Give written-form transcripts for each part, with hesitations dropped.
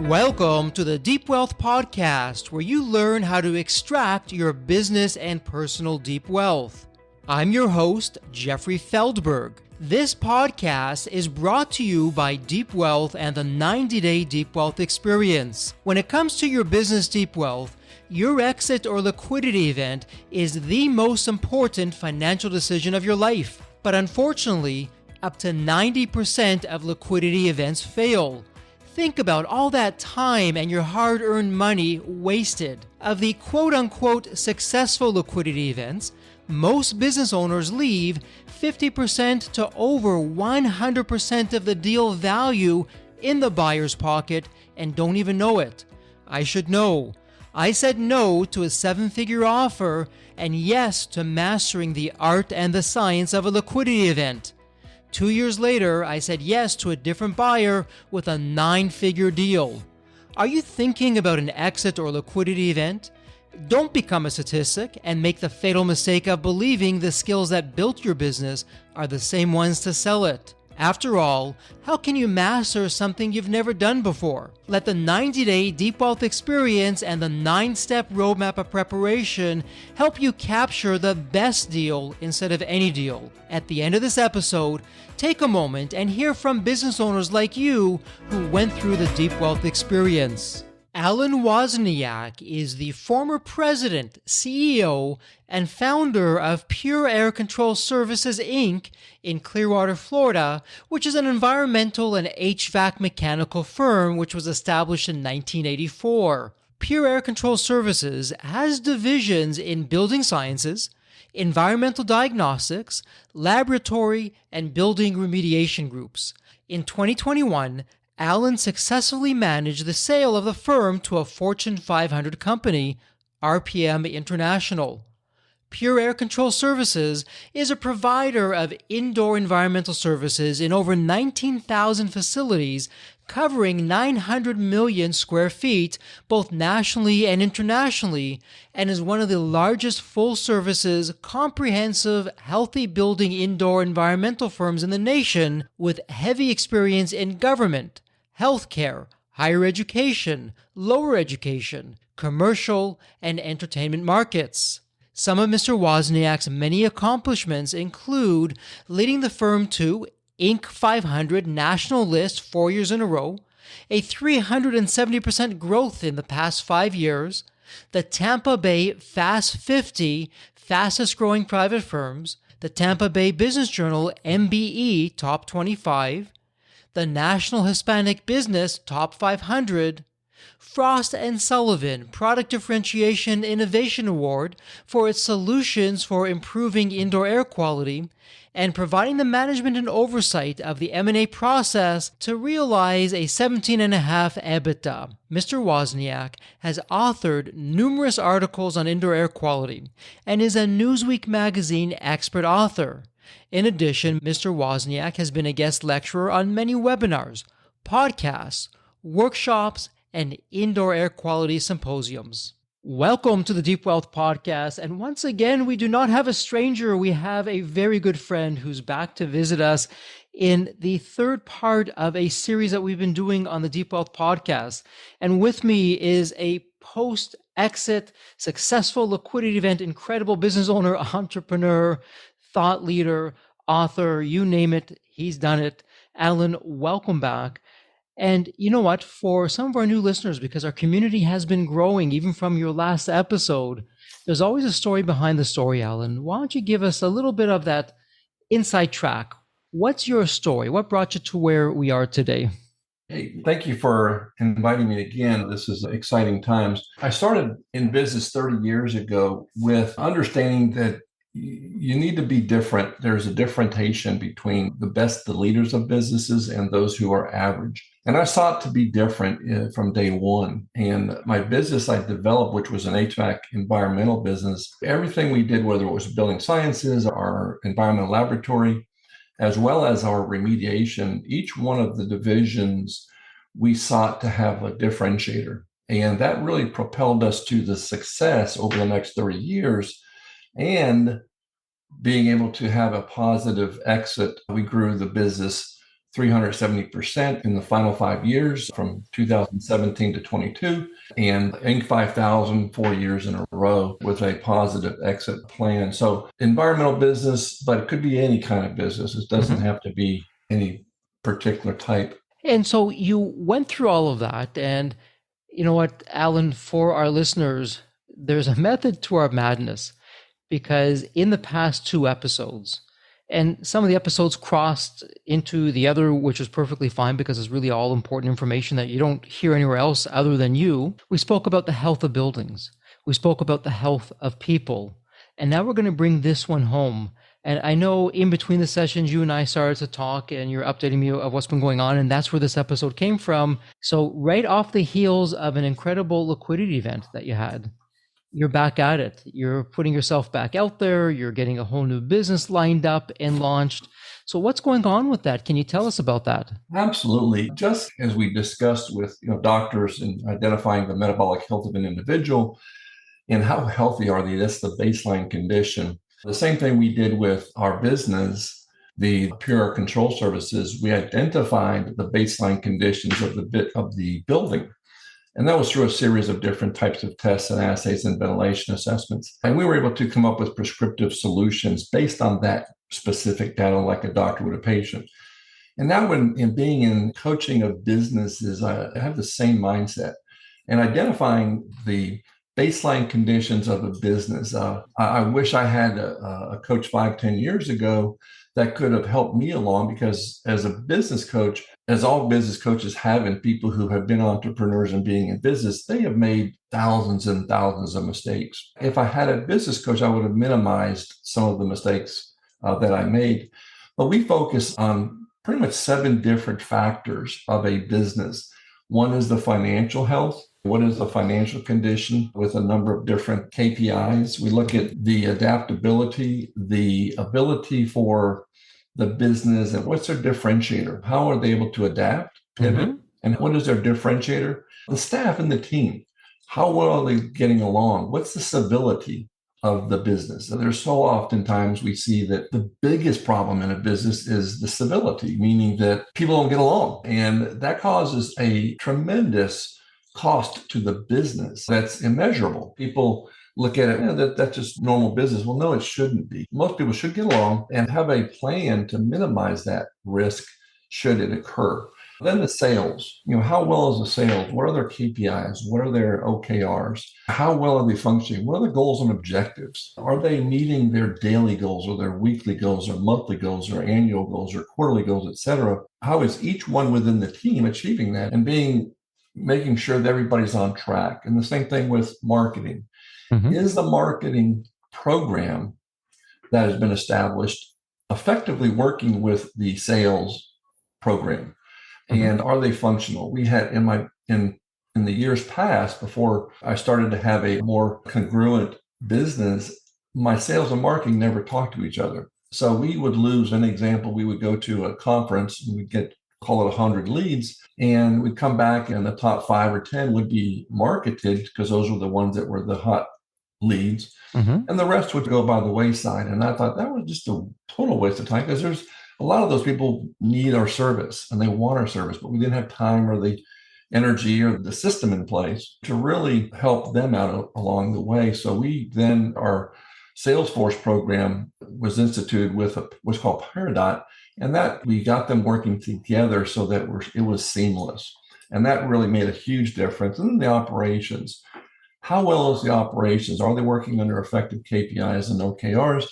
Welcome to the Deep Wealth Podcast, where you learn how to extract your business and personal deep wealth. I'm your host, Jeffrey Feldberg. This podcast is brought to you by Deep Wealth and the 90-Day Deep Wealth Experience. When it comes to your business deep wealth, your exit or liquidity event is the most important financial decision of your life. But unfortunately, up to 90% of liquidity events fail. Think about all that time and your hard-earned money wasted. Of the quote-unquote successful liquidity events, most business owners leave 50% to over 100% of the deal value in the buyer's pocket and don't even know it. I should know. I said no to a seven-figure offer and yes to mastering the art and the science of a liquidity event. 2 years later, I said yes to a different buyer with a 9-figure deal. Are you thinking about an exit or liquidity event? Don't become a statistic and make the fatal mistake of believing the skills that built your business are the same ones to sell it. After all, how can you master something you've never done before? Let the 90-Day Deep Wealth Experience and the 9-step roadmap of preparation help you capture the best deal instead of any deal. At the end of this episode, take a moment and hear from business owners like you who went through the Deep Wealth Experience. Alan Wozniak is the former president, CEO, and founder of Pure Air Control Services, Inc. in Clearwater, Florida, which is an environmental and HVAC mechanical firm which was established in 1984. Pure Air Control Services has divisions in building sciences, environmental diagnostics, laboratory, and building remediation groups. In 2021, Alan successfully managed the sale of the firm to a Fortune 500 company, RPM International. Pure Air Control Services is a provider of indoor environmental services in over 19,000 facilities covering 900 million square feet, both nationally and internationally, and is one of the largest full-services, comprehensive, healthy building indoor environmental firms in the nation with heavy experience in government, healthcare, higher education, lower education, commercial, and entertainment markets. Some of Mr. Wozniak's many accomplishments include leading the firm to Inc. 500 national list 4 years in a row, a 370% growth in the past 5 years, the Tampa Bay Fast 50 fastest growing private firms, the Tampa Bay Business Journal MBE Top 25, the National Hispanic Business Top 500, Frost & Sullivan Product Differentiation Innovation Award for its solutions for improving indoor air quality, and providing the management and oversight of the M&A process to realize a 17.5 EBITDA. Mr. Wozniak has authored numerous articles on indoor air quality and is a Newsweek magazine expert author. In addition, Mr. Wozniak has been a guest lecturer on many webinars, podcasts, workshops, and indoor air quality symposiums. Welcome to the Deep Wealth Podcast. And once again, we do not have a stranger. We have a very good friend who's back to visit us in the third part of a series that we've been doing on the Deep Wealth Podcast. And with me is a post-exit, successful liquidity event, incredible business owner, entrepreneur, thought leader, author, you name it, he's done it. Alan, welcome back. And you know what, for some of our new listeners, because our community has been growing even from your last episode, there's always a story behind the story, Alan. Why don't you give us a little bit of that inside track? What's your story? What brought you to where we are today? Hey, thank you for inviting me again. This is exciting times. I started in business 30 years ago with understanding that you need to be different. There's a differentiation between the leaders of businesses and those who are average. And I sought to be different from day one. And my business I developed, which was an HVAC environmental business, everything we did, whether it was building sciences, our environmental laboratory, as well as our remediation, each one of the divisions, we sought to have a differentiator. And that really propelled us to the success over the next 30 years. And being able to have a positive exit, we grew the business 370% in the final 5 years from 2017 to 22, and Inc. 5000 4 years in a row with a positive exit plan. So environmental business, but it could be any kind of business. It doesn't have to be any particular type. And so you went through all of that. And you know what, Alan, for our listeners, there's a method to our madness, because in the past 2 episodes, and some of the episodes crossed into the other, which is perfectly fine because it's really all important information that you don't hear anywhere else other than you. We spoke about the health of buildings. We spoke about the health of people. And now we're going to bring this one home. And I know in between the sessions, you and I started to talk and you're updating me of what's been going on. And that's where this episode came from. So right off the heels of an incredible liquidity event that you had, you're back at it. You're putting yourself back out there. You're getting a whole new business lined up and launched. So what's going on with that? Can you tell us about that? Absolutely. Just as we discussed with doctors in identifying the metabolic health of an individual and how healthy are they, that's the baseline condition. The same thing we did with our business, the Pure Control Services. We identified the baseline conditions of the building. And that was through a series of different types of tests and assays and ventilation assessments. And we were able to come up with prescriptive solutions based on that specific data, like a doctor would a patient. And now in being in coaching of businesses, I have the same mindset and identifying the baseline conditions of a business. I wish I had a coach 5-10 years ago that could have helped me along, because as a business coach, as all business coaches have, and people who have been entrepreneurs and being in business, they have made thousands and thousands of mistakes. If I had a business coach, I would have minimized some of the mistakes that I made. But we focus on pretty much 7 different factors of a business. One is the financial health. What is the financial condition with a number of different KPIs? We look at the adaptability, the ability for the business, and what's their differentiator? How are they able to adapt, pivot, and what is their differentiator? The staff and the team, how well are they getting along? What's the civility of the business? And there's so oftentimes we see that the biggest problem in a business is the civility, meaning that people don't get along. And that causes a tremendous cost to the business that's immeasurable. People look at it, that's just normal business. Well, no, it shouldn't be. Most people should get along and have a plan to minimize that risk should it occur. Then the sales, how well is the sales? What are their KPIs? What are their OKRs? How well are they functioning? What are the goals and objectives? Are they meeting their daily goals or their weekly goals or monthly goals or annual goals or quarterly goals, et cetera? How is each one within the team achieving that and making sure that everybody's on track? And the same thing with marketing. Is the marketing program that has been established effectively working with the sales program? And are they functional? We had in the years past, before I started to have a more congruent business, my sales and marketing never talked to each other. So we would lose an example. We would go to a conference and we'd call it 100 leads, and we'd come back and the top 5 or 10 would be marketed because those were the ones that were the hot leads, and the rest would go by the wayside. And I thought that was just a total waste of time, because there's a lot of those people need our service and they want our service, but we didn't have time or the energy or the system in place to really help them out along the way. So our Salesforce program was instituted with what's called Peridot, and that we got them working together so that it was seamless. And that really made a huge difference. And then the operations. How well is the operations? Are they working under effective KPIs and OKRs?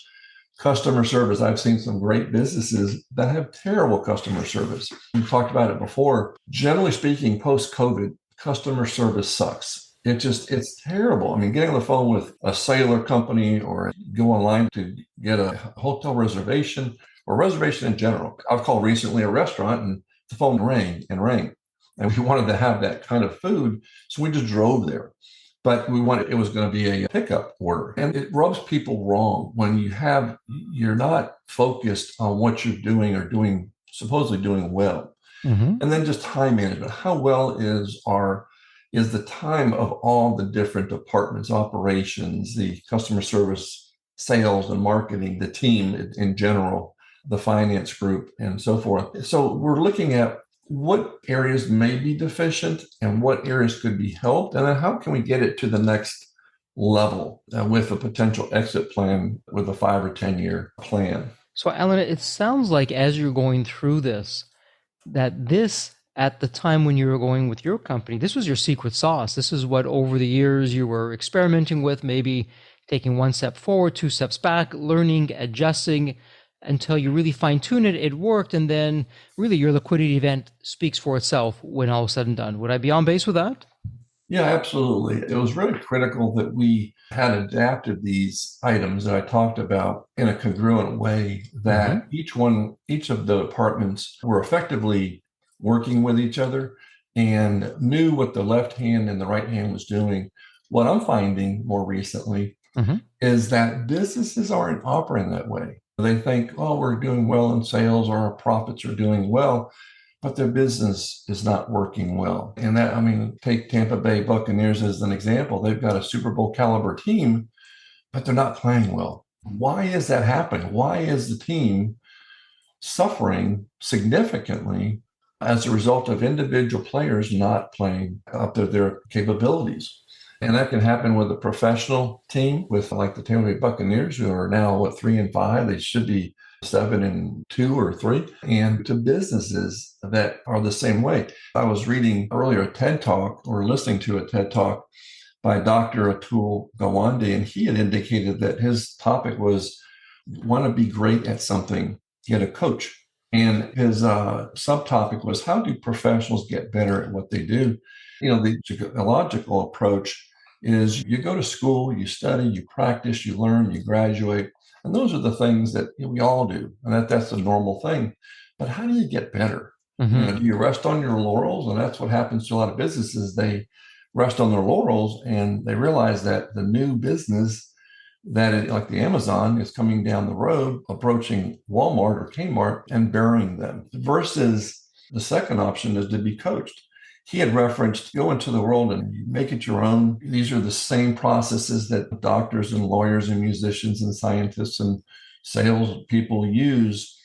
Customer service. I've seen some great businesses that have terrible customer service. We've talked about it before. Generally speaking, post-COVID, customer service sucks. It's terrible. I mean, getting on the phone with a cellular company or go online to get a hotel reservation or reservation in general. I've called recently a restaurant and the phone rang and rang. And we wanted to have that kind of food, so we just drove there. But it was going to be a pickup order. And it rubs people wrong when you're not focused on what you're doing or supposedly doing well. And then just time management. How well is the time of all the different departments, operations, the customer service, sales and marketing, the team in general, the finance group and so forth. So we're looking at what areas may be deficient and what areas could be helped, and then how can we get it to the next level with a potential exit plan with a 5 or 10-year plan. So, Alan, it sounds like as you're going through this, that this, at the time when you were going with your company, this was your secret sauce. This is what over the years you were experimenting with, maybe taking one step forward, two steps back, learning, adjusting until you really fine-tune it. It worked. And then really your liquidity event speaks for itself when all is said and done. Would I be on base with that? Yeah, absolutely. It was really critical that we had adapted these items that I talked about in a congruent way, that each of the departments were effectively working with each other and knew what the left hand and the right hand was doing. What I'm finding more recently is that businesses aren't operating that way. They think, oh, we're doing well in sales or our profits are doing well, but their business is not working well. And that, I mean, take Tampa Bay Buccaneers as an example. They've got a Super Bowl caliber team, but they're not playing well. Why is that happening? Why is the team suffering significantly as a result of individual players not playing up to their capabilities? And that can happen with a professional team, with like the Tampa Bay Buccaneers, who are now 3-5. They should be 7-2 or 3, and to businesses that are the same way. I was reading earlier a TED Talk, or listening to a TED Talk by Dr. Atul Gawande, and he had indicated that his topic was want to be great at something. He had a coach, and his subtopic was how do professionals get better at what they do? You know, the logical approach is you go to school, you study, you practice, you learn, you graduate. And those are the things that we all do. And that's a normal thing. But how do you get better? You know, do you rest on your laurels? And that's what happens to a lot of businesses. They rest on their laurels and they realize that the new business like the Amazon is coming down the road, approaching Walmart or Kmart and burying them. Versus the second option is to be coached. He had referenced go into the world and make it your own. These are the same processes that doctors and lawyers and musicians and scientists and sales people use.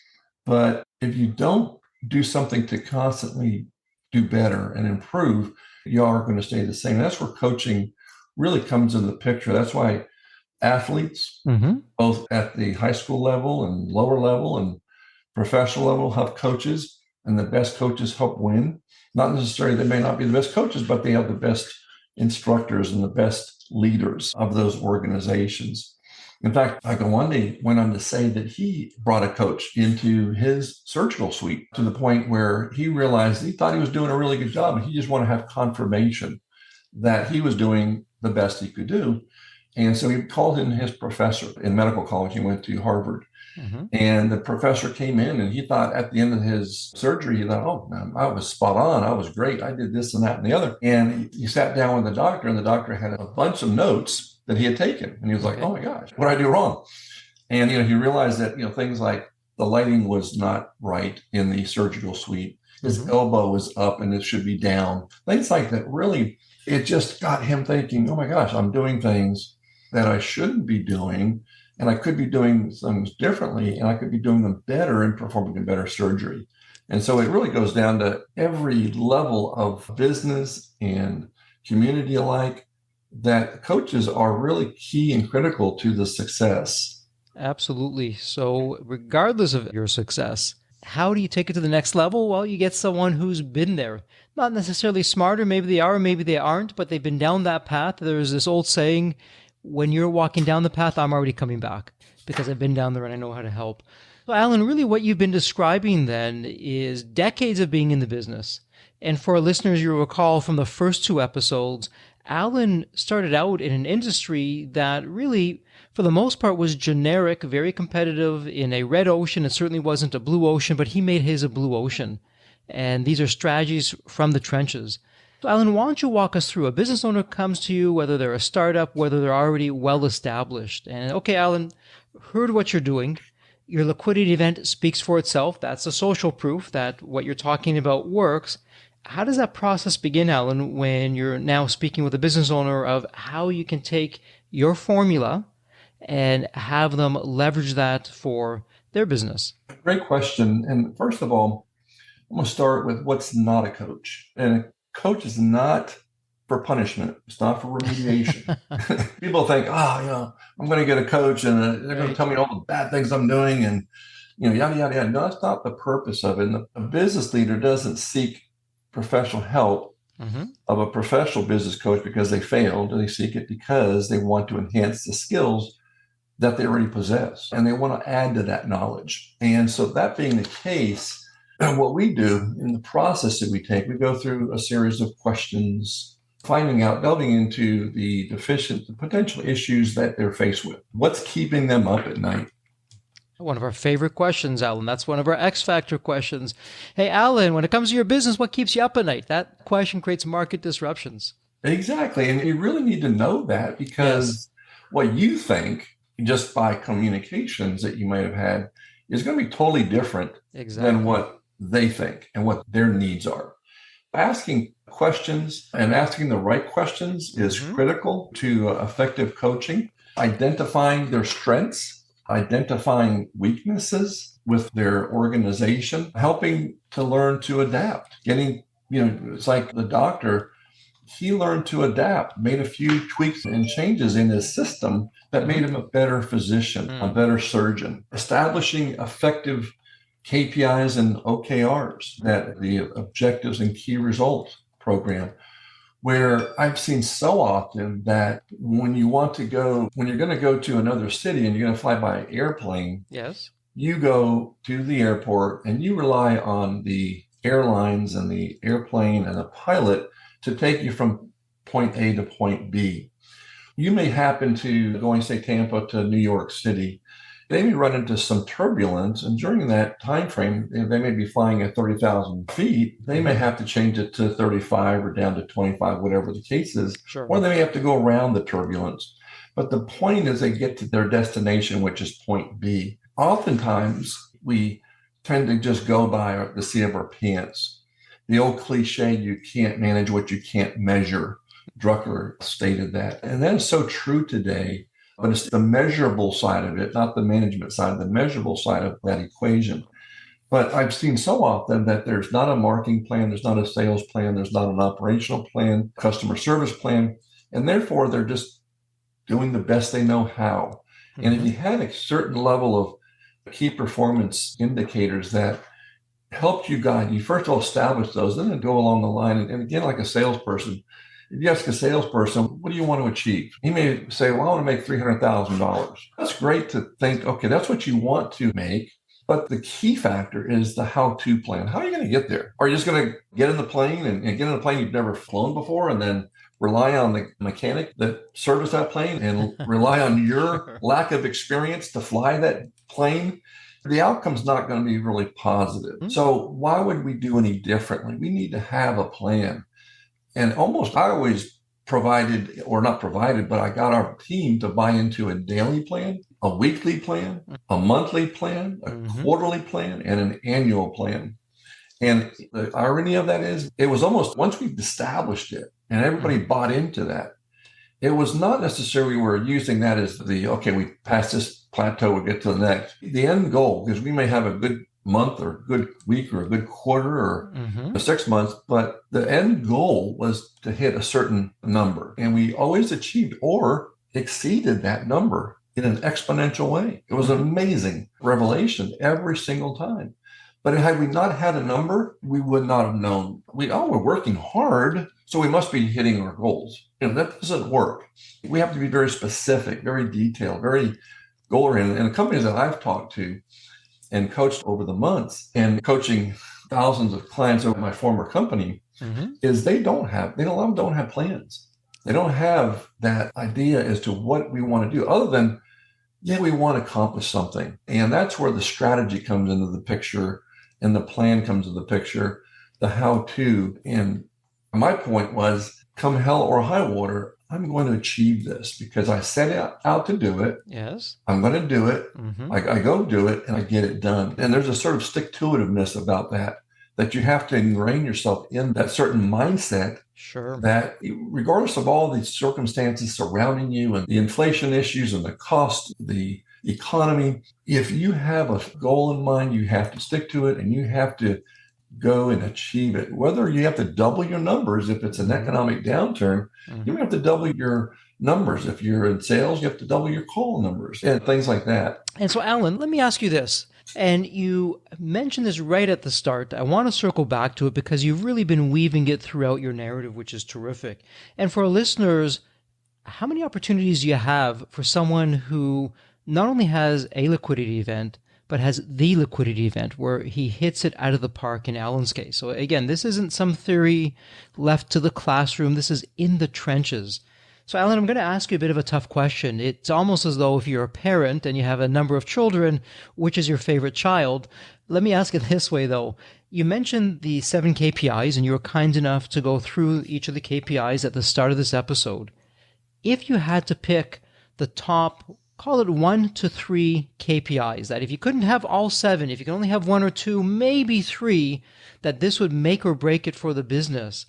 But if you don't do something to constantly do better and improve, you are going to stay the same. That's where coaching really comes in the picture. That's why athletes, both at the high school level and lower level and professional level, have coaches, and the best coaches help win. Not necessarily they may not be the best coaches, but they have the best instructors and the best leaders of those organizations. In fact, Gawande went on to say that he brought a coach into his surgical suite to the point where he realized he thought he was doing a really good job, and he just wanted to have confirmation that he was doing the best he could do. And so he called in his professor in medical college. He went to Harvard. And the professor came in and he thought at the end of his surgery, he thought, oh, man, I was spot on. I was great. I did this and that and the other. And he sat down with the doctor, and the doctor had a bunch of notes that he had taken. And he was like, oh my gosh, what did I do wrong? And, he realized that, things like the lighting was not right in the surgical suite. His elbow was up and it should be down. Things like that. Really, it just got him thinking, oh my gosh, I'm doing things that I shouldn't be doing. And I could be doing things differently, and I could be doing them better and performing a better surgery. And so it really goes down to every level of business and community alike, that coaches are really key and critical to the success. Absolutely. So regardless of your success, how do you take it to the next level? Well, you get someone who's been there. Not necessarily smarter, maybe they are, maybe they aren't, but they've been down that path. There's this old saying, when you're walking down the path, I'm already coming back because I've been down there and I know how to help. So, Alan, really what you've been describing then is decades of being in the business. And for our listeners, you'll recall from the first 2 episodes, Alan started out in an industry that really, for the most part, was generic, very competitive in a red ocean. It certainly wasn't a blue ocean, but he made his a blue ocean. And these are strategies from the trenches. So, Alan, why don't you walk us through? A business owner comes to you, whether they're a startup, whether they're already well established. And okay, Alan, heard what you're doing. Your liquidity event speaks for itself. That's the social proof that what you're talking about works. How does that process begin, Alan, when you're now speaking with a business owner of how you can take your formula and have them leverage that for their business? Great question. And first of all, I'm going to start with what's not a coach. And a coach is not for punishment. It's not for remediation. People think, I'm going to get a coach and they're going to tell me all the bad things I'm doing and, yada, yada, yada. No, that's not the purpose of it. And a business leader doesn't seek professional help of a professional business coach because they failed. They seek it because they want to enhance the skills that they already possess. And they want to add to that knowledge. And so that being the case, what we do in the process that we take, we go through a series of questions, delving into the potential issues that they're faced with. What's keeping them up at night? One of our favorite questions, Alan. That's one of our X Factor questions. Hey, Alan, when it comes to your business, what keeps you up at night? That question creates market disruptions. Exactly. And you really need to know that because what you think, just by communications that you might have had, is going to be totally different than what they think and what their needs are. Asking questions and asking the right questions is critical to effective coaching. Identifying their strengths, identifying weaknesses with their organization, helping to learn to adapt. It's like the doctor, he learned to adapt, made a few tweaks and changes in his system that made him a better physician, a better surgeon. Establishing effective KPIs and OKRs, that the objectives and key results program, where I've seen so often that when you're going to go to another city and you're going to fly by airplane, you go to the airport and you rely on the airlines and the airplane and the pilot to take you from point A to point B. You may happen to going, say, Tampa to New York City. They may run into some turbulence, and during that time frame, they may be flying at 30,000 feet. They may have to change it to 35 or down to 25, whatever the case is, or they may have to go around the turbulence. But the point is they get to their destination, which is point B. Oftentimes, we tend to just go by the seat of our pants. The old cliche, you can't manage what you can't measure. Drucker stated that. And that is so true today. But it's the measurable side of it, not the management side, the measurable side of that equation. But I've seen so often that there's not a marketing plan, there's not a sales plan, there's not an operational plan, customer service plan, and therefore they're just doing the best they know how. And if you had a certain level of key performance indicators that helped you guide, you first of all establish those, then go along the line. And again, like a salesperson, if you ask a salesperson, what do you want to achieve? He may say, well, I want to make $300,000. That's great to think, okay, that's what you want to make. But the key factor is the how-to plan. How are you going to get there? Are you just going to get in the plane and get in a plane you've never flown before and then rely on the mechanic that serviced that plane and rely on your lack of experience to fly that plane? The outcome's not going to be really positive. So why would we do any differently? We need to have a plan. And I always provided, or not provided, but I got our team to buy into a daily plan, a weekly plan, a monthly plan, a quarterly plan, and an annual plan. And the irony of that is, it was almost, once we established it and everybody bought into that, it was not necessarily we were using that as we passed this plateau, we'll get to the next. The end goal, because we may have a good month or a good week or a good quarter or 6 months, but the end goal was to hit a certain number. And we always achieved or exceeded that number in an exponential way. It was an amazing revelation every single time. But had we not had a number, we would not have known. We're working hard, so we must be hitting our goals. That doesn't work. We have to be very specific, very detailed, very goal-oriented. And the companies that I've talked to and coached over the months, and coaching thousands of clients over my former company, is a lot of them don't have plans. They don't have that idea as to what we want to do, other than, we want to accomplish something. And that's where the strategy comes into the picture and the plan comes into the picture, the how-to. And my point was, come hell or high water, I'm going to achieve this because I set out to do it. Yes. I'm going to do it. I go do it and I get it done. And there's a sort of stick-to-itiveness about that you have to ingrain yourself in that certain mindset. Sure. That regardless of all the circumstances surrounding you and the inflation issues and the cost, the economy. If you have a goal in mind, you have to stick to it and you have to go and achieve it. Whether you have to double your numbers, if it's an economic downturn, you have to double your numbers. If you're in sales, you have to double your call numbers and things like that. And so, Alan, let me ask you this. And you mentioned this right at the start. I want to circle back to it because you've really been weaving it throughout your narrative, which is terrific. And for our listeners, how many opportunities do you have for someone who not only has a liquidity event, but has the liquidity event where he hits it out of the park in Alan's case? So again, this isn't some theory left to the classroom. This is in the trenches. So Alan, I'm going to ask you a bit of a tough question. It's almost as though if you're a parent and you have a number of children, which is your favorite child? Let me ask it this way, though. You mentioned the 7 KPIs, and you were kind enough to go through each of the KPIs at the start of this episode. If you had to pick the top, call it 1 to 3 KPIs, that if you couldn't have all 7, if you could only have 1 or 2, maybe 3, that this would make or break it for the business,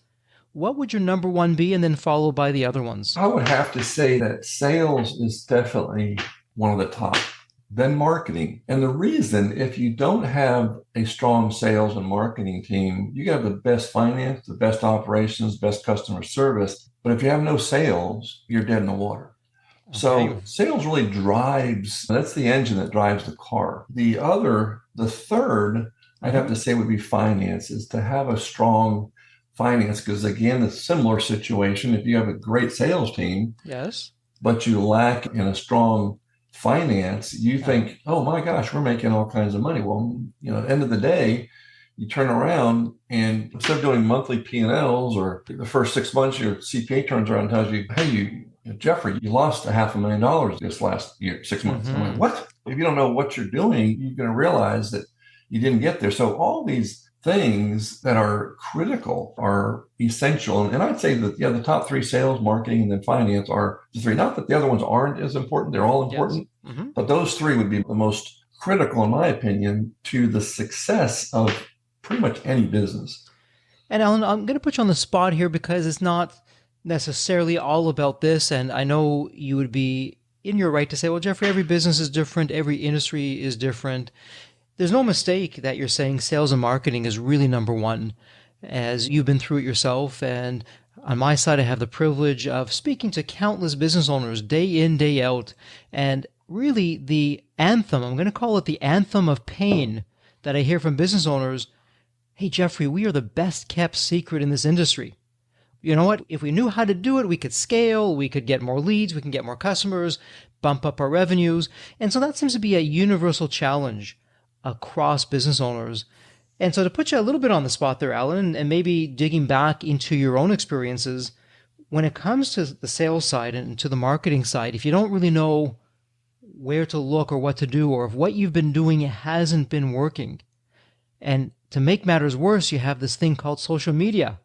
what would your number 1 be, and then followed by the other ones? I would have to say that sales is definitely one of the top, then marketing. And the reason, if you don't have a strong sales and marketing team, you have the best finance, the best operations, best customer service. But if you have no sales, you're dead in the water. Okay. So sales really drives, that's the engine that drives the car. The third, I'd have to say would be finances, to have a strong finance, because again, it's a similar situation. If you have a great sales team, yes, but you lack in a strong finance, you think, oh my gosh, we're making all kinds of money. Well, at the end of the day, you turn around and instead of doing monthly P&Ls or the first 6 months, your CPA turns around and tells you, hey, Jeffrey, you lost $500,000 this last year, 6 months. I'm like, what? If you don't know what you're doing, you're going to realize that you didn't get there. So all these things that are critical are essential. And I'd say that, the top 3, sales, marketing, and then finance, are the 3. Not that the other ones aren't as important. They're all important. Yes. But those 3 would be the most critical, in my opinion, to the success of pretty much any business. And Alan, I'm going to put you on the spot here because it's not necessarily all about this. And I know you would be in your right to say, well, Jeffrey, every business is different. Every industry is different. There's no mistake that you're saying sales and marketing is really number 1, as you've been through it yourself. And on my side, I have the privilege of speaking to countless business owners day in, day out. And really the anthem, I'm going to call it the anthem of pain that I hear from business owners. Hey, Jeffrey, we are the best kept secret in this industry. You know what? If we knew how to do it, we could scale, we could get more leads, we can get more customers, bump up our revenues. And so that seems to be a universal challenge across business owners. And so to put you a little bit on the spot there, Alan, and maybe digging back into your own experiences, when it comes to the sales side and to the marketing side, if you don't really know where to look or what to do, or if what you've been doing hasn't been working, and to make matters worse, you have this thing called social media,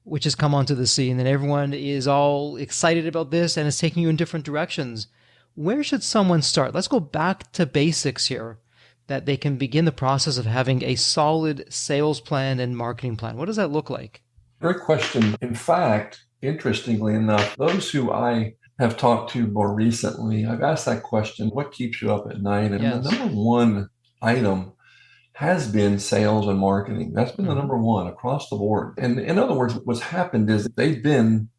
which has come onto the scene, and everyone is all excited about this and it's taking you in different directions. Where should someone start? Let's go back to basics here, that they can begin the process of having a solid sales plan and marketing plan. What does that look like? Great question. In fact, interestingly enough, those who I have talked to more recently, I've asked that question, what keeps you up at night? And the number 1 item has been sales and marketing. That's been the number 1 across the board. And in other words, what's happened is they've been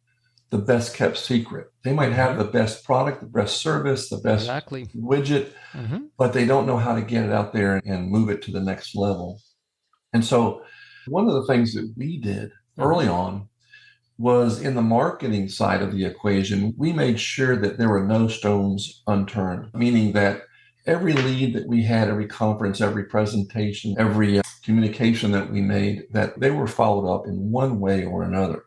the best kept secret. They might have the best product, the best service, the best widget, but they don't know how to get it out there and move it to the next level. And so one of the things that we did early on was in the marketing side of the equation, we made sure that there were no stones unturned, meaning that every lead that we had, every conference, every presentation, every communication that we made, that they were followed up in one way or another.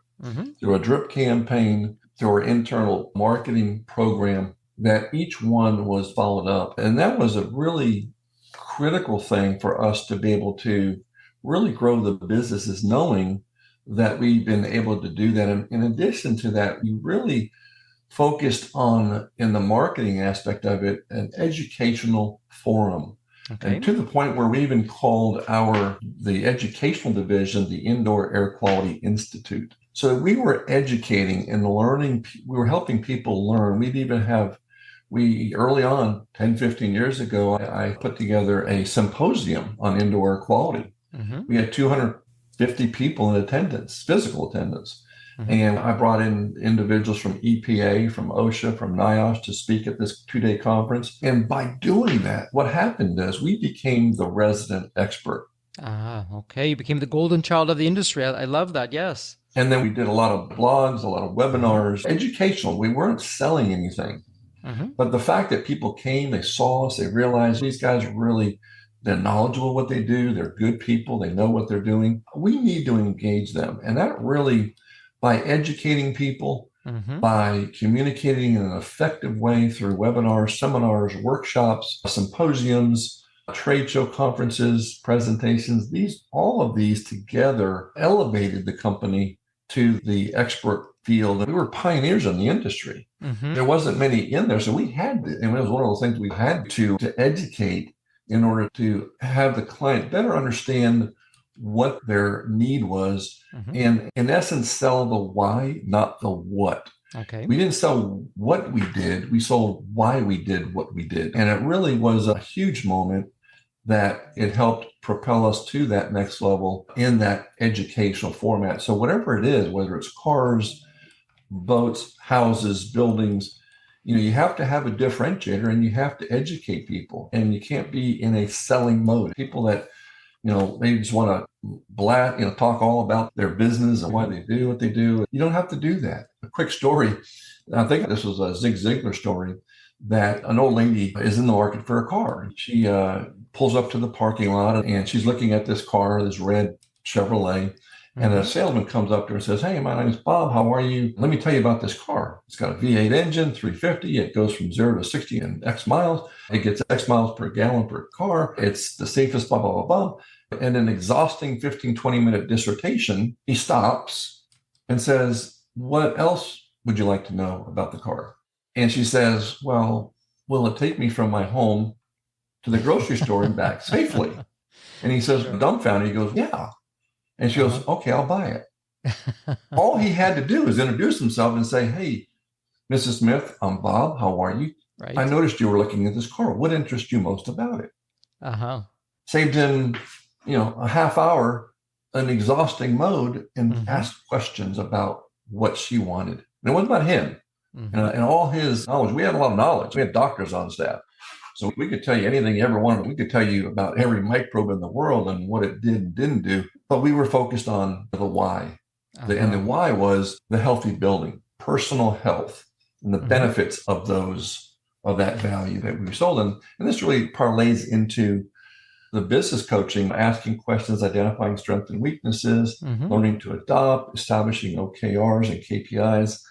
Through a drip campaign, through our internal marketing program, that each one was followed up. And that was a really critical thing for us to be able to really grow the businesses, knowing that we've been able to do that. And in addition to that, we really focused on, in the marketing aspect of it, an educational forum. And to the point where we even called the educational division the Indoor Air Quality Institute. So we were educating and learning, we were helping people learn. We'd even have we early on, 10, 15 years ago, I put together a symposium on indoor air quality. Mm-hmm. We had 250 people in attendance, physical attendance. Mm-hmm. And I brought in individuals from EPA, from OSHA, from NIOSH to speak at this 2-day conference. And by doing that, what happened is we became the resident expert. Ah, okay. You became the golden child of the industry. I love that. Yes. And then we did a lot of blogs, a lot of webinars, educational. We weren't selling anything. Mm-hmm. But the fact that people came, they saw us, they realized these guys are really, they're knowledgeable what they do. They're good people. They know what they're doing. We need to engage them. And that really, by educating people, Mm-hmm. by communicating in an effective way through webinars, seminars, workshops, symposiums, trade show conferences, presentations, all of these together elevated the company to the expert field. We were pioneers in the industry. Mm-hmm. There wasn't many in there. So we had to, and it was one of those things we had to educate in order to have the client better understand what their need was, Mm-hmm. and in essence, sell the why, not the what. Okay. We didn't sell what we did, we sold why we did what we did. And it really was a huge moment that it helped propel us to that next level in that educational format. So whatever it is, whether it's cars, boats, houses, buildings, you have to have a differentiator and you have to educate people, and you can't be in a selling mode. People that, they just want to talk all about their business and why they do what they do. You don't have to do that. A quick story. I think this was a Zig Ziglar story, that an old lady is in the market for a car. She pulls up to the parking lot and she's looking at this car, this red Chevrolet. And a salesman comes up to her and says, "Hey, my name is Bob. How are you? Let me tell you about this car. It's got a V8 engine, 350. It goes from 0 to 60 in X miles. It gets X miles per gallon per car. It's the safest, blah, blah, blah, blah." And an exhausting 15, 20-minute dissertation, he stops and says, "What else would you like to know about the car?" And she says, "Well, will it take me from my home to the grocery store and back safely?" And he says, dumbfounded, he goes, "Yeah." And she goes, "Okay, I'll buy it." All he had to do is introduce himself and say, "Hey, Mrs. Smith, I'm Bob. How are you? Right. I noticed you were looking at this car. What interests you most about it?" Uh-huh. Saved him, a half hour, an exhausting mode, and asked questions about what she wanted. And it wasn't about him and all his knowledge. We had a lot of knowledge. We had doctors on staff. So we could tell you anything you ever wanted. We could tell you about every microbe in the world and what it did and didn't do. But we were focused on the why. And the why was the healthy building, personal health, and the benefits of that value that we sold. And this really parlays into the business coaching, asking questions, identifying strengths and weaknesses, learning to adopt, establishing OKRs and KPIs,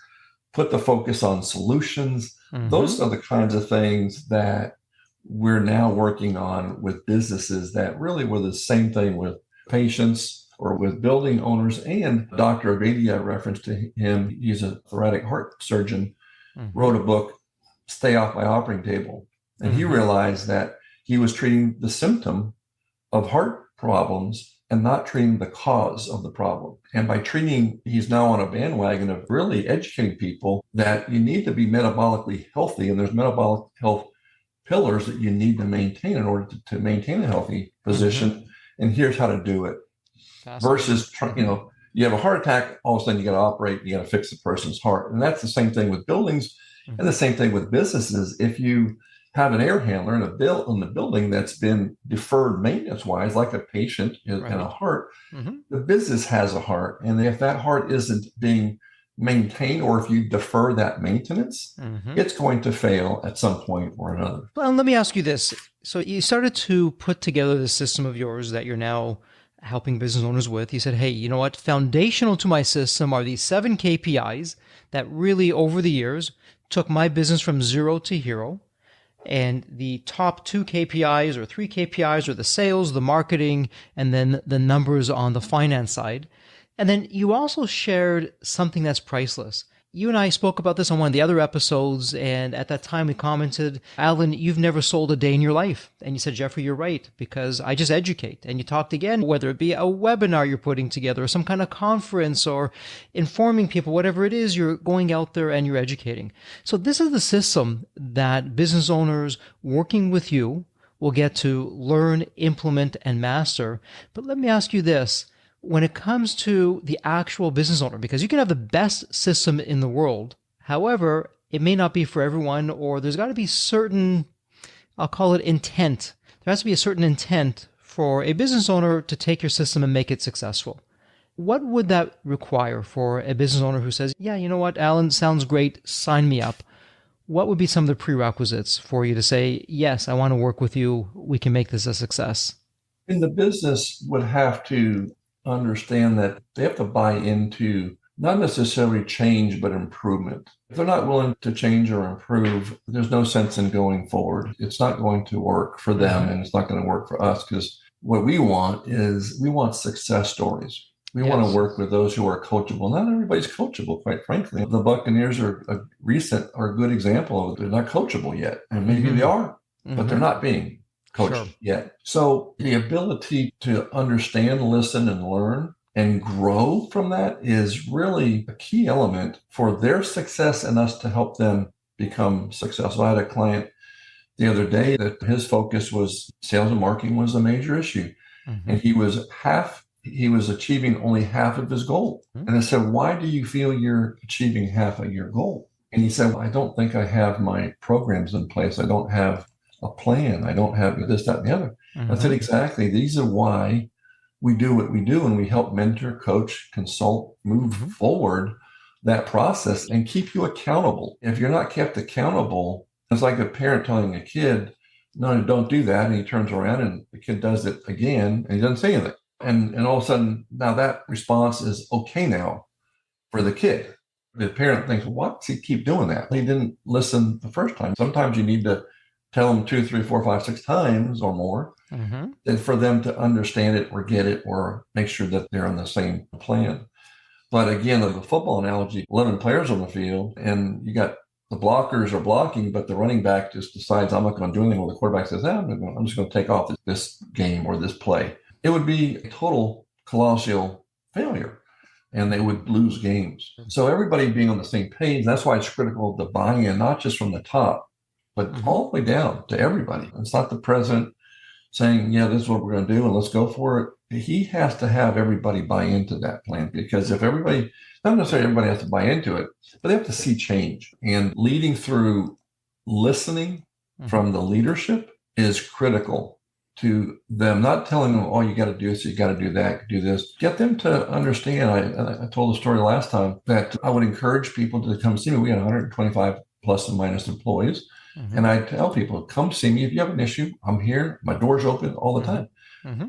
put the focus on solutions. Those are the kinds of things that we're now working on with businesses that really were the same thing with patients or with building owners. And Dr. Avedi, I referenced to him, he's a thoracic heart surgeon, wrote a book, Stay Off My Operating Table. And he realized that he was treating the symptom of heart problems and not treating the cause of the problem. And by treating, he's now on a bandwagon of really educating people that you need to be metabolically healthy, and there's metabolic health pillars that you need to maintain in order to maintain a healthy position. And here's how to do it. Versus, you have a heart attack, all of a sudden you got to operate, you got to fix the person's heart. And that's the same thing with buildings and the same thing with businesses. If you have an air handler in the building that's been deferred maintenance-wise, like a patient and a heart, the business has a heart. And if that heart isn't being maintain, or if you defer that maintenance, it's going to fail at some point or another. Well, let me ask you this. So you started to put together this system of yours that you're now helping business owners with. You said, "Hey, you know what? Foundational to my system are these 7 KPIs that really over the years took my business from 0 to hero. And the top 2 KPIs or 3 KPIs are the sales, the marketing, and then the numbers on the finance side." And then you also shared something that's priceless. You and I spoke about this on one of the other episodes, and at that time we commented, Alan, you've never sold a day in your life. And you said, Jeffrey, you're right, because I just educate. And you talked again, whether it be a webinar you're putting together or some kind of conference or informing people, whatever it is, you're going out there and you're educating. So this is the system that business owners working with you will get to learn, implement, and master. But let me ask you this. When it comes to the actual business owner, because you can have the best system in the world, however, it may not be for everyone, or there's got to be certain, I'll call it intent. There has to be a certain intent for a business owner to take your system and make it successful. What would that require for a business owner who says, yeah, you know what, Alan, sounds great, sign me up? What would be some of the prerequisites for you to say, yes, I want to work with you, we can make this a success? And the business would have to understand that they have to buy into not necessarily change, but improvement. If they're not willing to change or improve, there's no sense in going forward. It's not going to work for them, and it's not going to work for us, because what we want is we want success stories. We want to work with those who are coachable. Not everybody's coachable, quite frankly. The Buccaneers are a good example of they're not coachable yet. And maybe they are, but they're not being coached yet. So the ability to understand, listen, and learn and grow from that is really a key element for their success and us to help them become successful. I had a client the other day that his focus was sales and marketing was a major issue. And he was achieving only half of his goal. And I said, why do you feel you're achieving half of your goal? And he said, well, I don't think I have my programs in place. I don't have a plan. I don't have this, that, and the other. I said, exactly. These are why we do what we do. And we help mentor, coach, consult, move forward that process and keep you accountable. If you're not kept accountable, it's like a parent telling a kid, no, don't do that. And he turns around and the kid does it again and he doesn't say anything. And all of a sudden, now that response is okay now for the kid. The parent thinks, why does he keep doing that? He didn't listen the first time. Sometimes you need to tell them 2, 3, 4, 5, 6 times or more than for them to understand it or get it or make sure that they're on the same plan. But again, the football analogy, 11 players on the field, and you got the blockers are blocking, but the running back just decides, I'm not going to do anything. Well, the quarterback says, I'm just going to take off this game or this play. It would be a total colossal failure, and they would lose games. So everybody being on the same page, that's why it's critical to buy in, not just from the top, but all the way down to everybody. It's not the president saying, yeah, this is what we're going to do and let's go for it. He has to have everybody buy into that plan, because if everybody, not necessarily everybody has to buy into it, but they have to see change. And leading through listening from the leadership is critical to them, not telling them, oh, you got to do this, you got to do that, do this. Get them to understand. I told the story last time that I would encourage people to come see me. We had 125 plus and minus employees. And I tell people, come see me if you have an issue. I'm here. My door's open all the time.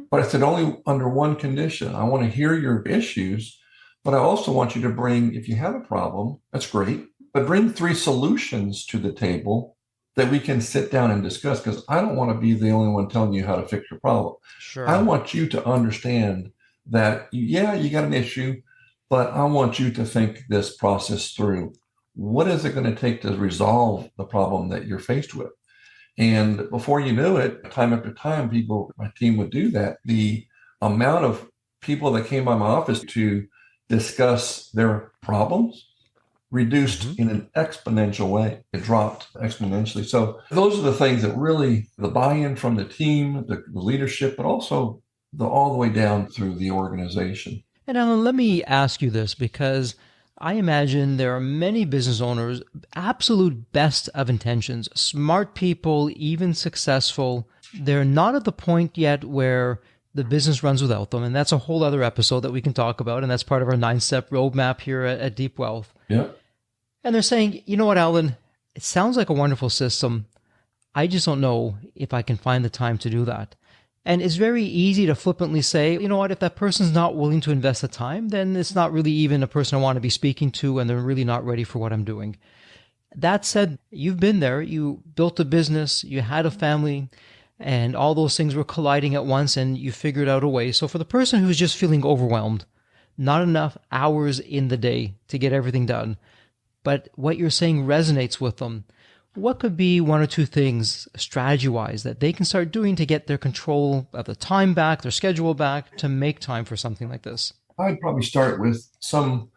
But I said, only under one condition. I want to hear your issues, but I also want you to bring, if you have a problem, that's great, but bring 3 solutions to the table that we can sit down and discuss, because I don't want to be the only one telling you how to fix your problem. I want you to understand that, yeah, you got an issue, but I want you to think this process through. What is it going to take to resolve the problem that you're faced with? And before you knew it, time after time, my team would do that. The amount of people that came by my office to discuss their problems reduced in an exponential way. It dropped exponentially. So those are the things that really, the buy-in from the team, the leadership, but also all the way down through the organization. And Alan, let me ask you this, because I imagine there are many business owners, absolute best of intentions, smart people, even successful. They're not at the point yet where the business runs without them. And that's a whole other episode that we can talk about. And that's part of our 9-step roadmap here at Deep Wealth. Yeah. And they're saying, you know what, Alan, it sounds like a wonderful system. I just don't know if I can find the time to do that. And it's very easy to flippantly say, you know what, if that person's not willing to invest the time, then it's not really even a person I want to be speaking to, and they're really not ready for what I'm doing. That said, you've been there, you built a business, you had a family, and all those things were colliding at once, and you figured out a way. So for the person who's just feeling overwhelmed, not enough hours in the day to get everything done, but what you're saying resonates with them. What could be one or two things strategy-wise that they can start doing to get their control of the time back, their schedule back, to make time for something like this? I'd probably start with some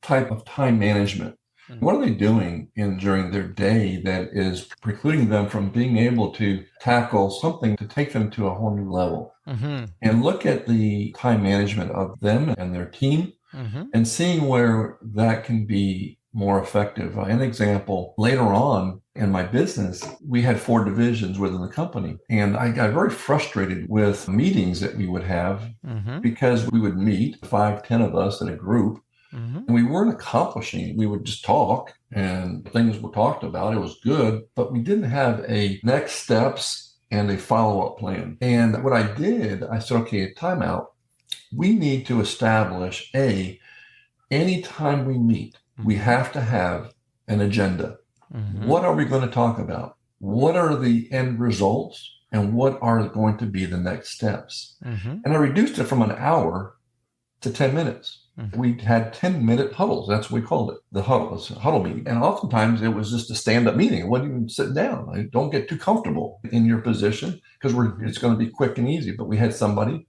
type of time management. What are they doing during their day that is precluding them from being able to tackle something to take them to a whole new level? And look at the time management of them and their team and seeing where that can be more effective. An example, later on in my business, we had 4 divisions within the company. And I got very frustrated with meetings that we would have because we would meet 5, 10 of us in a group. And we weren't accomplishing. We would just talk and things were talked about. It was good, but we didn't have a next steps and a follow-up plan. And what I did, I said, okay, timeout. We need to establish anytime we meet, we have to have an agenda. What are we going to talk about? What are the end results? And what are going to be the next steps? And I reduced it from an hour to 10 minutes. We had 10-minute huddles. That's what we called it, the huddle meeting. And oftentimes it was just a stand-up meeting. It wasn't even sit down. Don't get too comfortable in your position because it's going to be quick and easy. But we had somebody,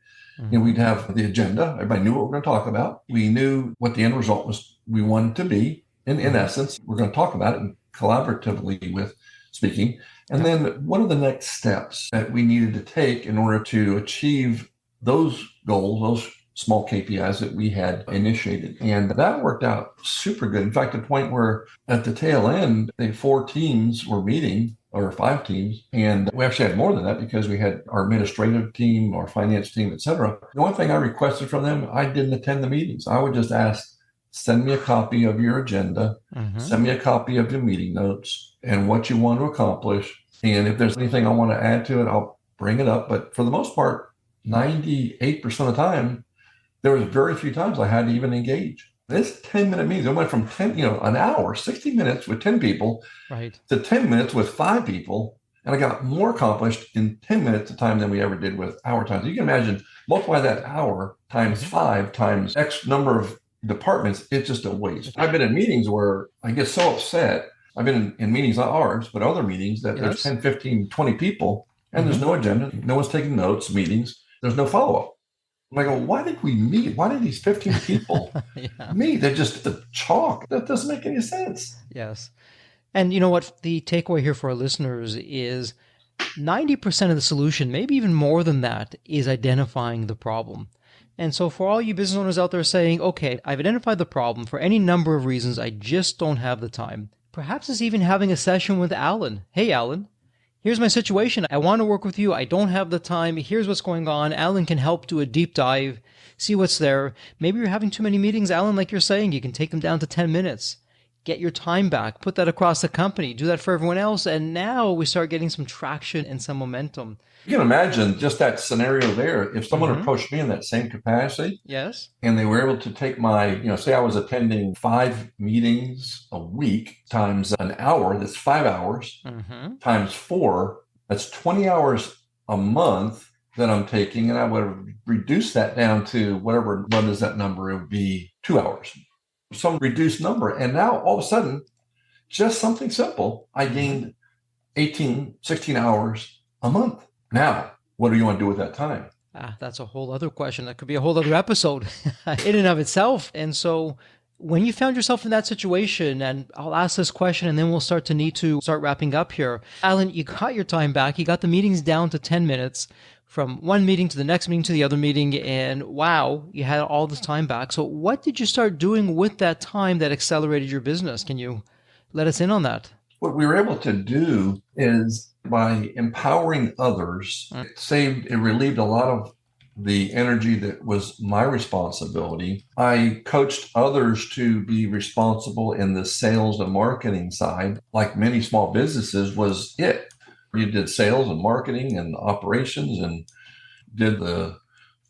we'd have the agenda. Everybody knew what we were going to talk about. We knew what the end result was we wanted to be. In essence, we're going to talk about it and collaboratively with speaking. And then what are the next steps that we needed to take in order to achieve those goals, those small KPIs that we had initiated. And that worked out super good. In fact, to the point where at the tail end, 4 teams were meeting, or 5 teams. And we actually had more than that because we had our administrative team, our finance team, et cetera. The only thing I requested from them, I didn't attend the meetings. I would just ask, send me a copy of your agenda, send me a copy of your meeting notes and what you want to accomplish. And if there's anything I want to add to it, I'll bring it up. But for the most part, 98% of the time, there was very few times I had to even engage. This 10-minute meeting, it went from an hour, 60 minutes with 10 people to 10 minutes with 5 people. And I got more accomplished in 10 minutes of time than we ever did with hour times. You can imagine, multiply that hour times 5 times X number of departments, it's just a waste. I've been in meetings where I get so upset. I've been in meetings, not ours, but other meetings that there's 10, 15, 20 people and there's no agenda. No one's taking notes, meetings. There's no follow-up. I go, why did we meet? Why did these 15 people meet? They're just the chalk. That doesn't make any sense. Yes. And you know what? The takeaway here for our listeners is 90% of the solution, maybe even more than that, is identifying the problem. And so for all you business owners out there saying, okay, I've identified the problem for any number of reasons, I just don't have the time. Perhaps it's even having a session with Alan. Hey, Alan. Here's my situation. I want to work with you. I don't have the time. Here's what's going on. Alan can help do a deep dive, see what's there. Maybe you're having too many meetings, Alan, like you're saying. You can take them down to 10 minutes. Get your time back. Put that across the company. Do that for everyone else. And now we start getting some traction and some momentum. You can imagine just that scenario there. If someone approached me in that same capacity, and they were able to take my, say I was attending 5 meetings a week times an hour, that's 5 hours, times 4, that's 20 hours a month that I'm taking. And I would reduce that down to whatever, what is that number? It would be 2 hours, some reduced number. And now all of a sudden, just something simple, I gained 18, 16 hours a month. Now, what do you want to do with that time? That's a whole other question. That could be a whole other episode in and of itself. And so when you found yourself in that situation, and I'll ask this question and then we'll start wrapping up here. Alan, you got your time back. You got the meetings down to 10 minutes from one meeting to the next meeting to the other meeting. And wow, you had all this time back. So what did you start doing with that time that accelerated your business? Can you let us in on that? What we were able to do is by empowering others, it relieved a lot of the energy that was my responsibility. I coached others to be responsible in the sales and marketing side. Like many small businesses was it. You did sales and marketing and operations and did the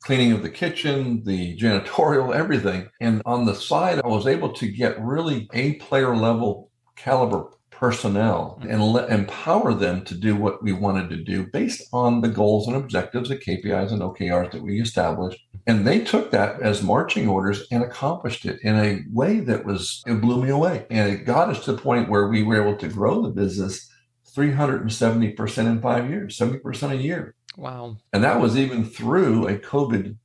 cleaning of the kitchen, the janitorial, everything. And on the side, I was able to get really A-player level caliber personnel and empower them to do what we wanted to do based on the goals and objectives, the KPIs and OKRs that we established. And they took that as marching orders and accomplished it in a way that it blew me away. And it got us to the point where we were able to grow the business 370% in 5 years, 70% a year. Wow. And that was even through a COVID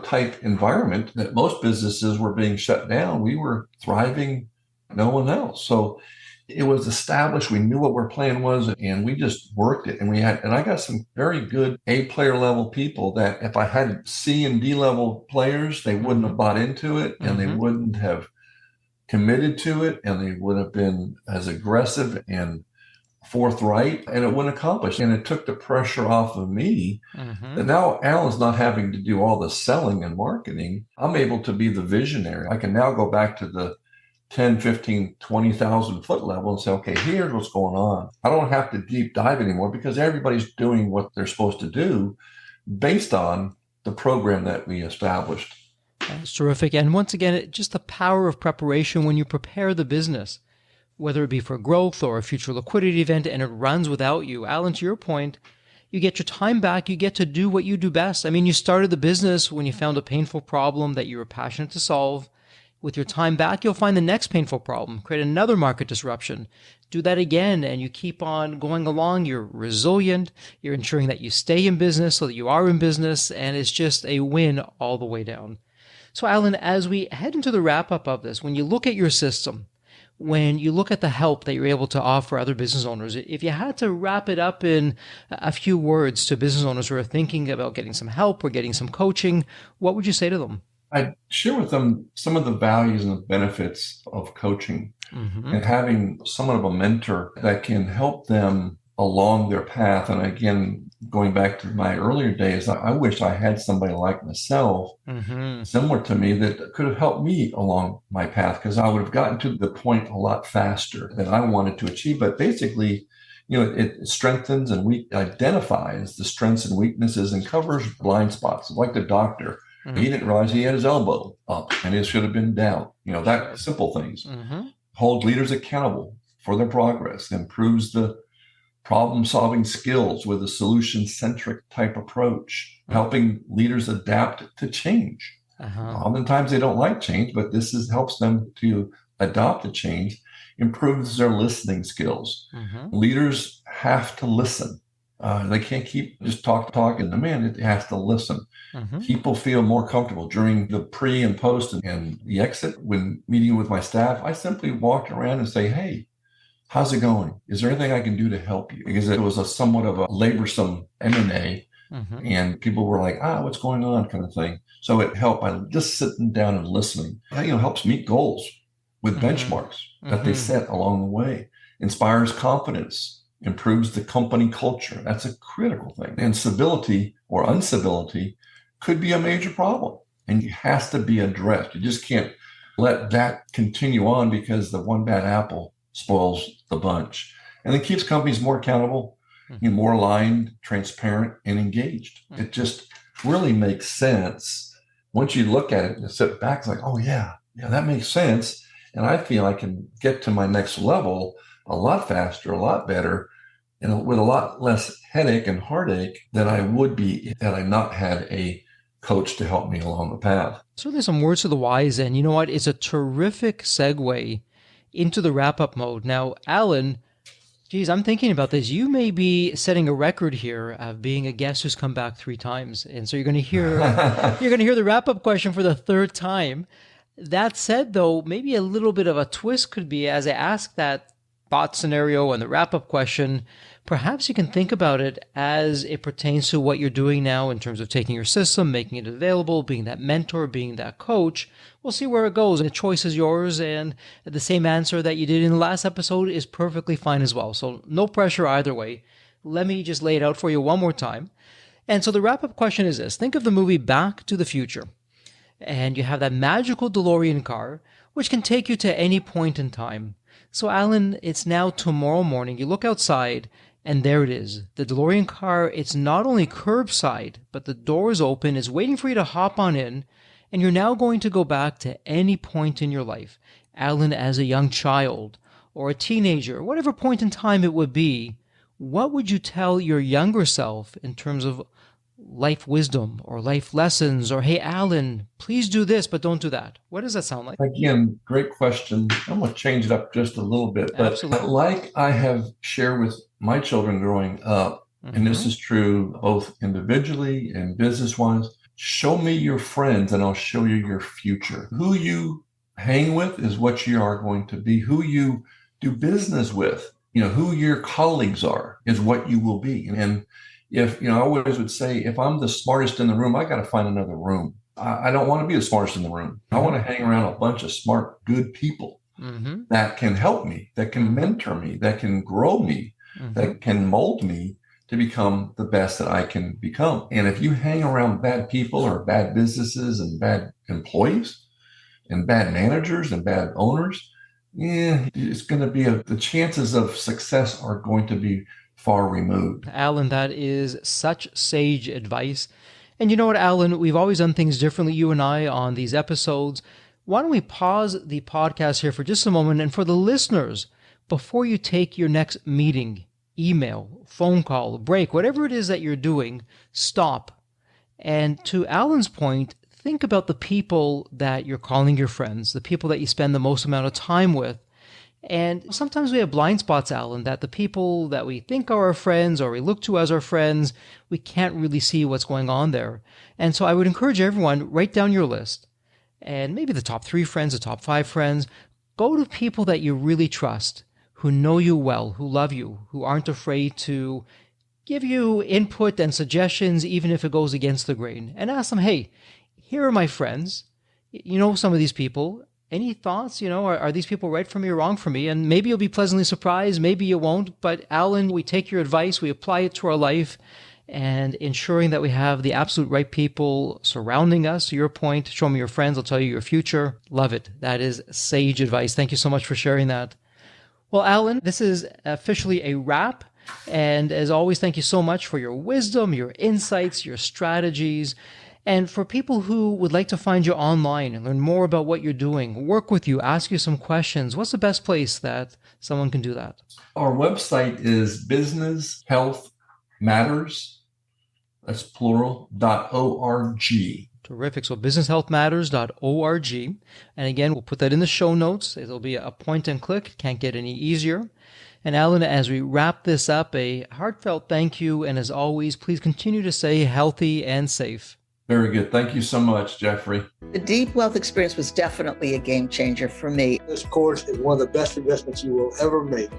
type environment that most businesses were being shut down. We were thriving, no one else. So it was established. We knew what our plan was, and we just worked it. And I got some very good A player level people that if I had C and D level players, they wouldn't have bought into it, and they wouldn't have committed to it, and they would have been as aggressive and forthright, and it wouldn't accomplish. And it took the pressure off of me. And now Alan's not having to do all the selling and marketing. I'm able to be the visionary. I can now go back to the 10, 15, 20,000 foot level and say, okay, here's what's going on. I don't have to deep dive anymore because everybody's doing what they're supposed to do based on the program that we established. That's terrific. And once again, just the power of preparation when you prepare the business, whether it be for growth or a future liquidity event, and it runs without you. Alan, to your point, you get your time back. You get to do what you do best. I mean, you started the business when you found a painful problem that you were passionate to solve. With your time back, you'll find the next painful problem, create another market disruption. Do that again, and you keep on going along. You're resilient. You're ensuring that you stay in business so that you are in business, and it's just a win all the way down. So, Alan, as we head into the wrap-up of this, when you look at your system, when you look at the help that you're able to offer other business owners, if you had to wrap it up in a few words to business owners who are thinking about getting some help or getting some coaching, what would you say to them? I share with them some of the values and the benefits of coaching and having somewhat of a mentor that can help them along their path. And again, going back to my earlier days, I wish I had somebody like myself, similar to me, that could have helped me along my path, because I would have gotten to the point a lot faster than I wanted to achieve. But basically, it strengthens and identifies the strengths and weaknesses and covers blind spots, like the doctor. He didn't realize he had his elbow up and it should have been down. That simple things. Hold leaders accountable for their progress, improves the problem-solving skills with a solution-centric type approach, helping leaders adapt to change. Oftentimes they don't like change, but this helps them to adopt the change, improves their listening skills. Leaders have to listen. They can't keep just talking. The man, it has to listen. People feel more comfortable during the pre and post and the exit. When meeting with my staff, I simply walk around and say, hey, how's it going? Is there anything I can do to help you? Because it was somewhat of a laborsome M&A, and people were like, what's going on kind of thing. So it helped by just sitting down and listening. Helps meet goals with benchmarks that they set along the way, inspires confidence, improves the company culture. That's a critical thing. And civility or uncivility could be a major problem, and it has to be addressed. You just can't let that continue on because the one bad apple spoils the bunch. And it keeps companies more accountable, more aligned, transparent, and engaged. It just really makes sense. Once you look at it and sit back, it's like, oh yeah, that makes sense. And I feel I can get to my next level a lot faster, a lot better, and with a lot less headache and heartache than I would be had I not had a coach to help me along the path. So there's some words to the wise, and you know what? It's a terrific segue into the wrap-up mode. Now, Alan, geez, I'm thinking about this. You may be setting a record here of being a guest who's come back 3 times, and so you're going to hear the wrap-up question for the 3rd time. That said, though, maybe a little bit of a twist could be, as I ask that thought scenario and the wrap-up question, perhaps you can think about it as it pertains to what you're doing now in terms of taking your system, making it available, being that mentor, being that coach. We'll see where it goes. The choice is yours, and the same answer that you did in the last episode is perfectly fine as well. So no pressure either way. Let me just lay it out for you one more time. And so the wrap-up question is this. Think of the movie Back to the Future. And you have that magical DeLorean car, which can take you to any point in time. So Alan, it's now tomorrow morning. You look outside, and there it is. The DeLorean car, it's not only curbside, but the door is open, it's waiting for you to hop on in, and you're now going to go back to any point in your life. Alan, as a young child, or a teenager, whatever point in time it would be, what would you tell your younger self in terms of life wisdom or life lessons, or, hey, Alan, please do this, but don't do that? What does that sound like? Again, great question. I'm going to change it up just a little bit. But Absolutely. like I have shared with my children growing up, and this is true both individually and business-wise, show me your friends and I'll show you your future. Who you hang with is what you are going to be. Who you do business with, who your colleagues are is what you will be. And if, I always would say, if I'm the smartest in the room, I got to find another room. I don't want to be the smartest in the room. I want to hang around a bunch of smart, good people that can help me, that can mentor me, that can grow me, that can mold me to become the best that I can become. And if you hang around bad people or bad businesses and bad employees and bad managers and bad owners, it's going to be the chances of success are going to be far removed. Alan, that is such sage advice. And you know what, Alan, we've always done things differently, you and I, on these episodes. Why don't we pause the podcast here for just a moment, and for the listeners, before you take your next meeting, email, phone call, break, whatever it is that you're doing, stop. And to Alan's point, think about the people that you're calling your friends, the people that you spend the most amount of time with. And sometimes we have blind spots, Alan, that the people that we think are our friends or we look to as our friends, we can't really see what's going on there. And so I would encourage everyone, write down your list, and maybe the top 3 friends, the top 5 friends. Go to people that you really trust, who know you well, who love you, who aren't afraid to give you input and suggestions, even if it goes against the grain. And ask them, hey, here are my friends. You know some of these people. Any thoughts? Are these people right for me or wrong for me? And maybe you'll be pleasantly surprised. Maybe you won't. But Alan, we take your advice, we apply it to our life, and ensuring that we have the absolute right people surrounding us. To your point, show me your friends, I'll tell you your future. Love it. That is sage advice. Thank you so much for sharing that. Well, Alan, this is officially a wrap. And as always, thank you so much for your wisdom, your insights, your strategies. And for people who would like to find you online and learn more about what you're doing, work with you, ask you some questions, what's the best place that someone can do that? Our website is Business Health Matters, that's plural, .org. Terrific. So businesshealthmatters.org. And again, we'll put that in the show notes. It'll be a point and click. Can't get any easier. And Alan, as we wrap this up, a heartfelt thank you. And as always, please continue to stay healthy and safe. Very good. Thank you so much, Jeffrey. The Deep Wealth experience was definitely a game changer for me. This course is one of the best investments you will ever make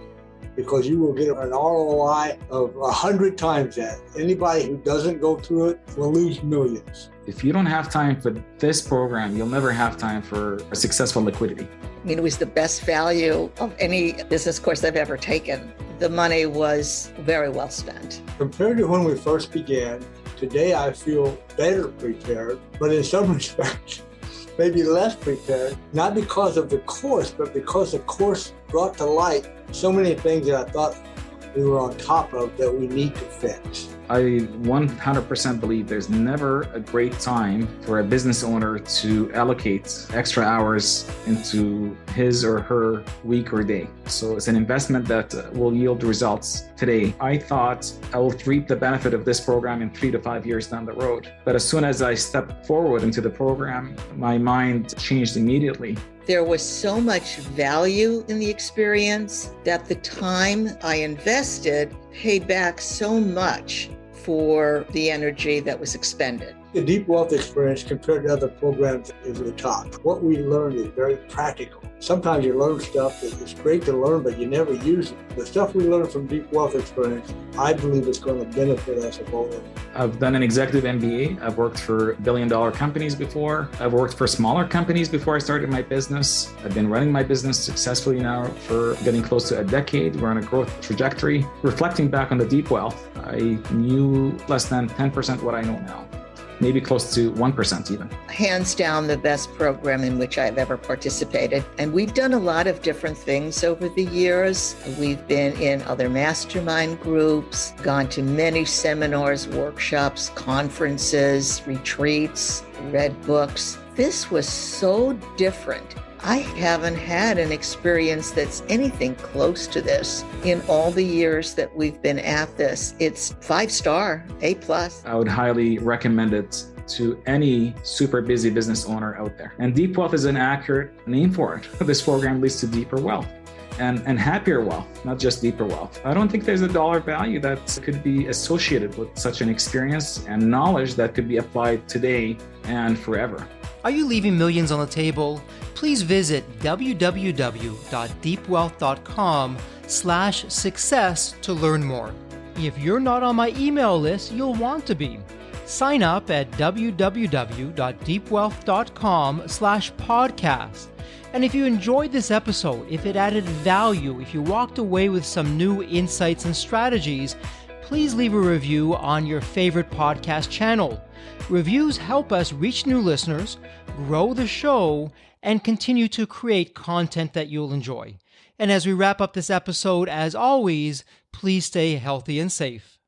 because you will get an ROI of 100 times that. Anybody who doesn't go through it will lose millions. If you don't have time for this program, you'll never have time for a successful liquidity. I mean, it was the best value of any business course I've ever taken. The money was very well spent. Compared to when we first began, today I feel better prepared, but in some respects, maybe less prepared, not because of the course, but because the course brought to light so many things that I thought we were on top of that we need to fix. I 100% believe there's never a great time for a business owner to allocate extra hours into his or her week or day. So it's an investment that will yield results today. I thought I will reap the benefit of this program in 3 to 5 years down the road. But as soon as I stepped forward into the program, my mind changed immediately. There was so much value in the experience that the time I invested paid back so much for the energy that was expended. The Deep Wealth experience compared to other programs is the top. What we learned is very practical. Sometimes you learn stuff that is great to learn, but you never use it. The stuff we learned from Deep Wealth experience, I believe is going to benefit us both. I've done an executive MBA. I've worked for billion-dollar companies before. I've worked for smaller companies before I started my business. I've been running my business successfully now for getting close to a decade. We're on a growth trajectory. Reflecting back on the Deep Wealth, I knew less than 10% what I know now. Maybe close to 1% even. Hands down the best program in which I've ever participated. And we've done a lot of different things over the years. We've been in other mastermind groups, gone to many seminars, workshops, conferences, retreats, read books. This was so different. I haven't had an experience that's anything close to this in all the years that we've been at this. It's 5-star, A+. I would highly recommend it to any super busy business owner out there. And deep wealth is an accurate name for it. This program leads to deeper wealth and happier wealth, not just deeper wealth. I don't think there's a dollar value that could be associated with such an experience and knowledge that could be applied today and forever. Are you leaving millions on the table? Please visit www.deepwealth.com/success to learn more. If you're not on my email list, you'll want to be. Sign up at www.deepwealth.com/podcast. And if you enjoyed this episode, if it added value, if you walked away with some new insights and strategies, please leave a review on your favorite podcast channel. Reviews help us reach new listeners, grow the show, and continue to create content that you'll enjoy. And as we wrap up this episode, as always, please stay healthy and safe.